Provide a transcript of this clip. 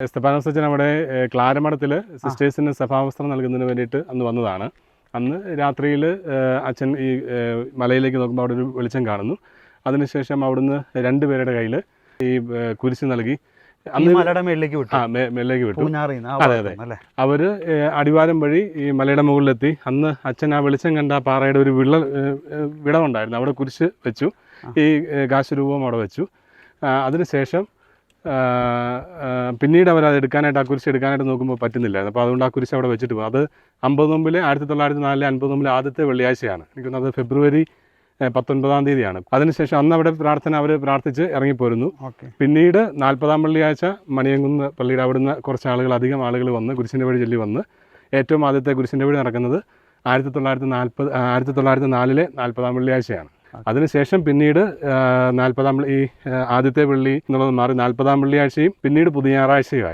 സ്തെഫാനോസ് അച്ഛൻ അവിടെ ക്ലാരമഠത്തിൽ സിസ്റ്റേഴ്സിന് സഭാവസ്ത്രം നൽകുന്നതിന് വേണ്ടിയിട്ട് അന്ന് വന്നതാണ്. അന്ന് രാത്രിയിൽ അച്ഛൻ ഈ മലയിലേക്ക് നോക്കുമ്പോൾ അവിടെ ഒരു വെളിച്ചം കാണുന്നു. അതിനുശേഷം അവിടുന്ന് 2 പേരുടെ കയ്യിൽ ഈ കുരിശ് നൽകി മേളിലേക്ക് വിട്ടു. അതെ അതെ, അവർ അടിവാരം വഴി ഈ മലയുടെ മുകളിലെത്തി. അന്ന് അച്ഛൻ ആ വെളിച്ചം കണ്ട ആ പാറയുടെ ഒരു വിടവുണ്ടായിരുന്നു, അവിടെ കുരിശ് വെച്ചു. ഈ കാശുരൂപം അവിടെ വെച്ചു. അതിനുശേഷം പിന്നീട് അവർ അത് എടുക്കാനായിട്ട്, ആ കുരിശ് എടുക്കാനായിട്ട് നോക്കുമ്പോൾ പറ്റുന്നില്ലായിരുന്നു. അപ്പോൾ അതുകൊണ്ട് ആ കുരിശ് അവിടെ വെച്ചിട്ട് പോകും. അത് 50 നോമ്പിലെ 1904 50 നോമ്പിലെ ആദ്യത്തെ വെള്ളിയാഴ്ചയാണ്. എനിക്കൊന്ന് അത് ഫെബ്രുവരി 19-ാം തീയതിയാണ്. അതിനുശേഷം അന്ന് അവിടെ അവർ പ്രാർത്ഥിച്ച് ഇറങ്ങിപ്പോരുന്നു. പിന്നീട് 40-ാം വെള്ളിയാഴ്ച മണിയങ്കുന്ന് പള്ളിയുടെ അവിടുന്ന് കുറച്ച് അധികം ആളുകൾ വന്ന് കുരിശിൻ്റെ വഴി ചൊല്ലി വന്ന് ഏറ്റവും ആദ്യത്തെ കുരിശിൻ്റെ വഴി നടക്കുന്നത് 1904-ലെ 40-ാം വെള്ളിയാഴ്ചയാണ്. അതിനുശേഷം പിന്നീട് 40-ാം ഈ ആദ്യത്തെ വെള്ളി എന്നുള്ളത് മാറി 40-ാം വെള്ളിയാഴ്ചയും പിന്നീട് പുതിയ ഞായറാഴ്ചയുമായി.